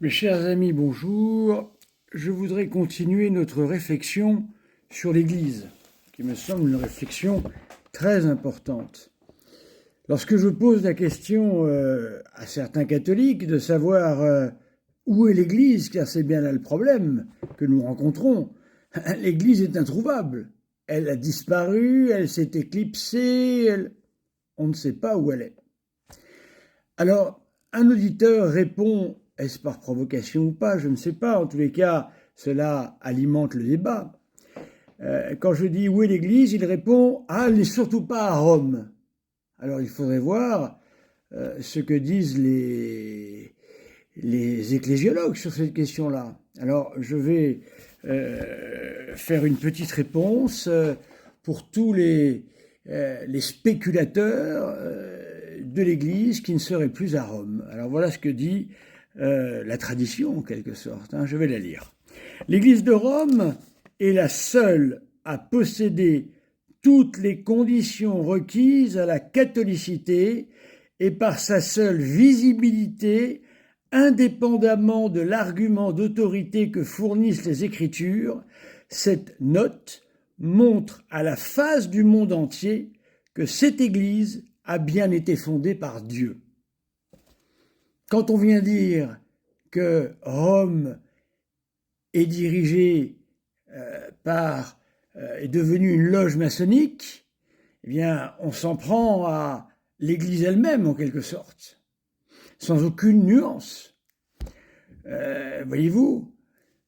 Mes chers amis, bonjour. Je voudrais continuer notre réflexion sur l'Église, qui me semble une réflexion très importante. Lorsque je pose la question à certains catholiques de savoir où est l'Église, car c'est bien là le problème que nous rencontrons, l'Église est introuvable. Elle a disparu, elle s'est éclipsée, on ne sait pas où elle est. Alors, un auditeur répond, est-ce par provocation ou pas, je ne sais pas, en tous les cas, cela alimente le débat. Quand je dis où est l'Église, il répond, ah, elle n'est surtout pas à Rome. Alors il faudrait voir ce que disent les ecclésiologues sur cette question-là. Alors je vais faire une petite réponse pour tous les spéculateurs de l'Église qui ne serait plus à Rome. Alors voilà ce que dit la tradition en quelque sorte. Je vais la lire. L'Église de Rome est la seule à posséder toutes les conditions requises à la catholicité et par sa seule visibilité, indépendamment de l'argument d'autorité que fournissent les Écritures, cette note montre à la face du monde entier que cette Église a bien été fondée par Dieu. Quand on vient dire que Rome est dirigée est devenue une loge maçonnique, eh bien, on s'en prend à l'Église elle-même, en quelque sorte, sans aucune nuance. Voyez-vous,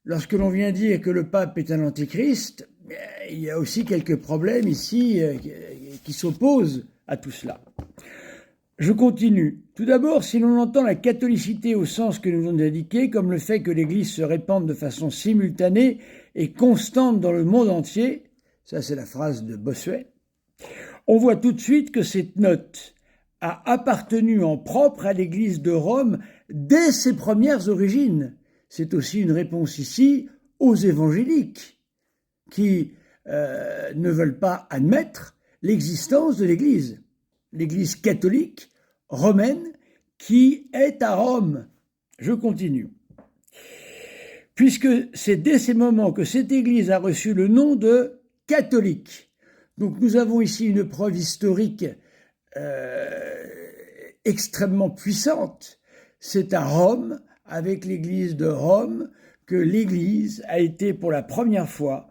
lorsque l'on vient dire que le pape est un antéchrist, il y a aussi quelques problèmes ici qui s'opposent à tout cela. Je continue. Tout d'abord, si l'on entend la catholicité au sens que nous venons d'indiquer, comme le fait que l'Église se répande de façon simultanée et constante dans le monde entier, ça c'est la phrase de Bossuet, on voit tout de suite que cette note a appartenu en propre à l'Église de Rome dès ses premières origines. C'est aussi une réponse ici aux évangéliques qui ne veulent pas admettre l'existence de l'Église. L'Église catholique romaine qui est à Rome. Je continue. Puisque c'est dès ces moments que cette Église a reçu le nom de catholique. Donc nous avons ici une preuve historique extrêmement puissante. C'est à Rome, avec l'Église de Rome, que l'Église a été pour la première fois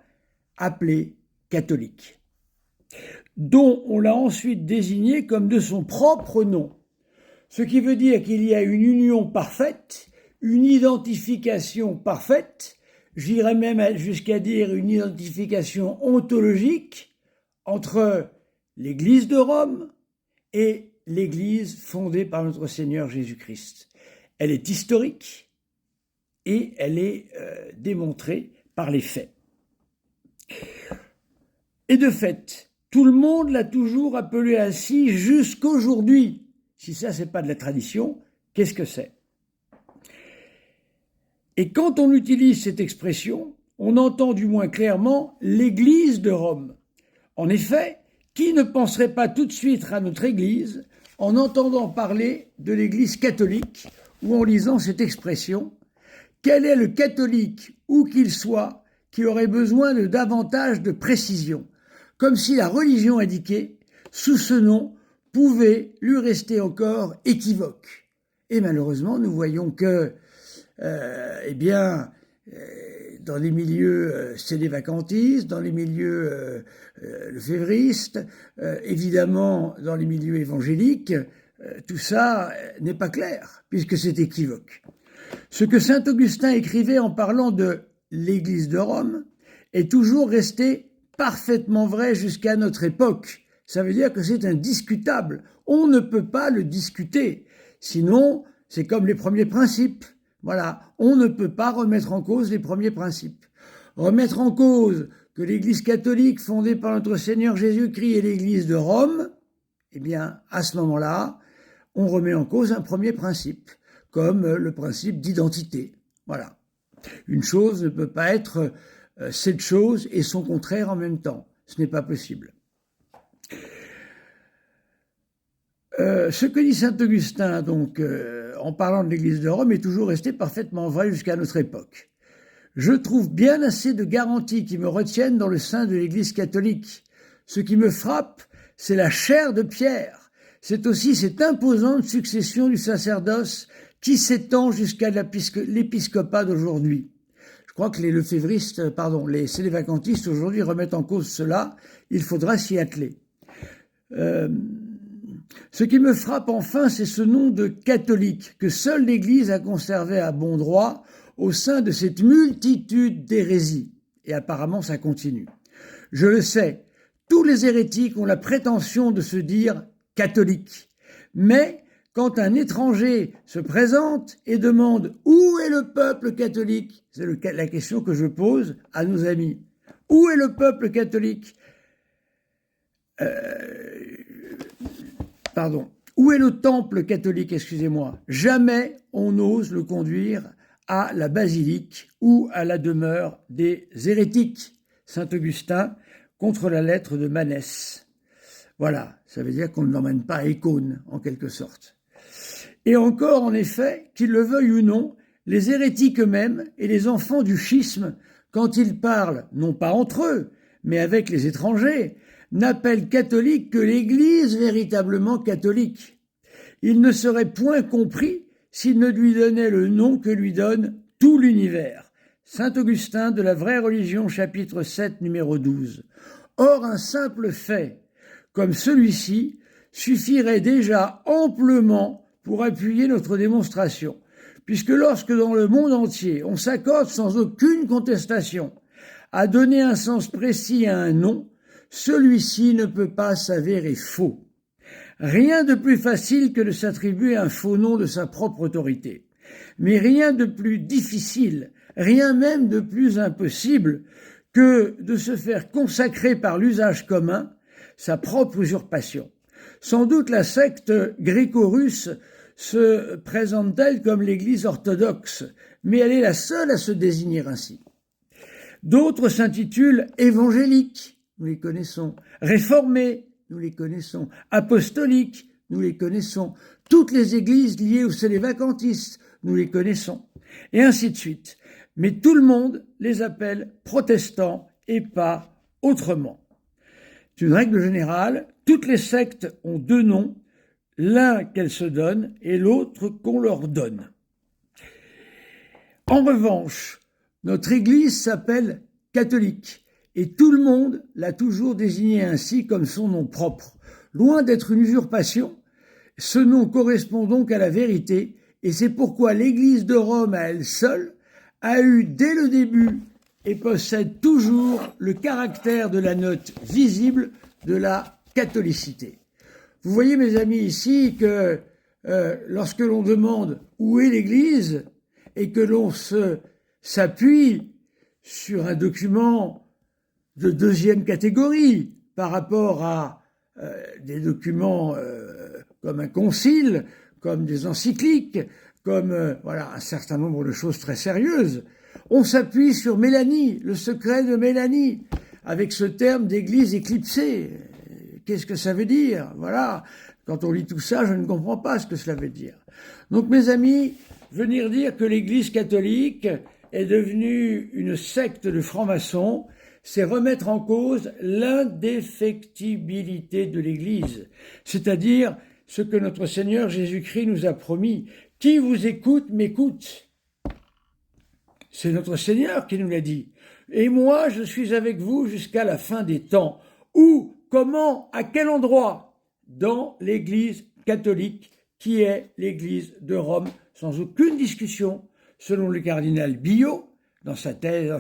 appelée catholique, dont on l'a ensuite désignée comme de son propre nom. Ce qui veut dire qu'il y a une union parfaite, une identification parfaite, j'irais même jusqu'à dire une identification ontologique entre l'Église de Rome et l'Église fondée par notre Seigneur Jésus-Christ. Elle est historique et elle est démontrée par les faits. Et de fait, tout le monde l'a toujours appelée ainsi jusqu'aujourd'hui. Si ça, c'est pas de la tradition, qu'est-ce que c'est? Et quand on utilise cette expression, on entend du moins clairement l'Église de Rome. En effet, qui ne penserait pas tout de suite à notre Église en entendant parler de l'Église catholique ou en lisant cette expression? Quel est le catholique, où qu'il soit, qui aurait besoin de davantage de précision? Comme si la religion indiquée, sous ce nom, pouvait lui rester encore équivoque. Et malheureusement, nous voyons que, dans les milieux sédévacantistes, dans les milieux lefévristes, évidemment dans les milieux évangéliques, tout ça n'est pas clair, puisque c'est équivoque. Ce que saint Augustin écrivait en parlant de l'Église de Rome est toujours resté parfaitement vrai jusqu'à notre époque. Ça veut dire que c'est indiscutable. On ne peut pas le discuter. Sinon, c'est comme les premiers principes. Voilà, on ne peut pas remettre en cause les premiers principes. Remettre en cause que l'Église catholique fondée par notre Seigneur Jésus-Christ est l'Église de Rome, eh bien, à ce moment-là, on remet en cause un premier principe, comme le principe d'identité. Voilà. Une chose ne peut pas être cette chose et son contraire en même temps. Ce n'est pas possible. Ce que dit saint Augustin, donc, en parlant de l'Église de Rome, est toujours resté parfaitement vrai jusqu'à notre époque. Je trouve bien assez de garanties qui me retiennent dans le sein de l'Église catholique. Ce qui me frappe, c'est la chair de pierre. C'est aussi cette imposante succession du sacerdoce qui s'étend jusqu'à l'épiscopat d'aujourd'hui. Je crois que les sédévacantistes aujourd'hui remettent en cause cela. Il faudra s'y atteler. Ce qui me frappe enfin, c'est ce nom de catholique que seule l'Église a conservé à bon droit au sein de cette multitude d'hérésies. Et apparemment, ça continue. Je le sais, tous les hérétiques ont la prétention de se dire catholiques. Mais quand un étranger se présente et demande « Où est le peuple catholique ?» C'est la question que je pose à nos amis. Où est le peuple catholique ? Où est le temple catholique, excusez-moi ? Jamais on n'ose le conduire à la basilique ou à la demeure des hérétiques. Saint Augustin contre la lettre de Manès. Voilà, ça veut dire qu'on ne l'emmène pas à Écône, en quelque sorte. Et encore, en effet, qu'ils le veuillent ou non, les hérétiques eux-mêmes et les enfants du schisme, quand ils parlent, non pas entre eux, mais avec les étrangers, n'appellent catholique que l'Église véritablement catholique. Il ne serait point compris s'il ne lui donnait le nom que lui donne tout l'univers. Saint Augustin de la vraie religion, chapitre 7, numéro 12. Or, un simple fait, comme celui-ci, suffirait déjà amplement pour appuyer notre démonstration, puisque lorsque dans le monde entier on s'accorde sans aucune contestation à donner un sens précis à un nom, celui-ci ne peut pas s'avérer faux. Rien de plus facile que de s'attribuer un faux nom de sa propre autorité, mais rien de plus difficile, rien même de plus impossible que de se faire consacrer par l'usage commun sa propre usurpation. Sans doute la secte gréco-russe se présente-t-elle comme l'Église orthodoxe, mais elle est la seule à se désigner ainsi. D'autres s'intitulent évangéliques, nous les connaissons, réformés, nous les connaissons, apostoliques, nous les connaissons, toutes les églises liées aux sédévacantistes, nous les connaissons, et ainsi de suite. Mais tout le monde les appelle protestants et pas autrement. C'est une règle générale, toutes les sectes ont deux noms, l'un qu'elles se donnent et l'autre qu'on leur donne. En revanche, notre Église s'appelle catholique et tout le monde l'a toujours désigné ainsi comme son nom propre. Loin d'être une usurpation, ce nom correspond donc à la vérité et c'est pourquoi l'Église de Rome à elle seule a eu dès le début et possède toujours le caractère de la note visible de la catholicité. Vous voyez, mes amis, ici que lorsque l'on demande où est l'Église et que l'on s'appuie sur un document de deuxième catégorie par rapport à des documents comme un concile, comme des encycliques, comme un certain nombre de choses très sérieuses, on s'appuie sur Mélanie, le secret de Mélanie, avec ce terme d'église éclipsée. Qu'est-ce que ça veut dire ? Voilà. Quand on lit tout ça, je ne comprends pas ce que cela veut dire. Donc, mes amis, venir dire que l'Église catholique est devenue une secte de francs-maçons, c'est remettre en cause l'indéfectibilité de l'Église, c'est-à-dire ce que notre Seigneur Jésus-Christ nous a promis. Qui vous écoute, m'écoute. C'est notre Seigneur qui nous l'a dit. Et moi, je suis avec vous jusqu'à la fin des temps. Où, comment, à quel endroit ? Dans l'Église catholique, qui est l'Église de Rome, sans aucune discussion, selon le cardinal Billot, dans sa thèse,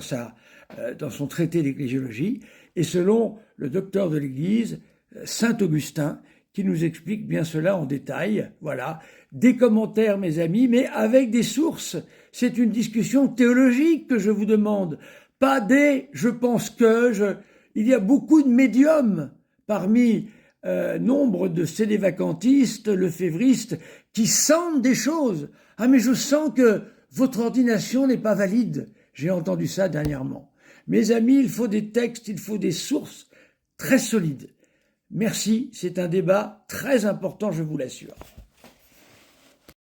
dans son traité d'ecclésiologie, et selon le docteur de l'Église, saint Augustin, qui nous explique bien cela en détail. Voilà, des commentaires, mes amis, mais avec des sources. C'est une discussion théologique que je vous demande, pas des « je pense que ». Il y a beaucoup de médiums parmi nombre de sédévacantistes, lefévristes, qui sentent des choses. « Ah, mais je sens que votre ordination n'est pas valide ». J'ai entendu ça dernièrement. Mes amis, il faut des textes, il faut des sources très solides. Merci, c'est un débat très important, je vous l'assure.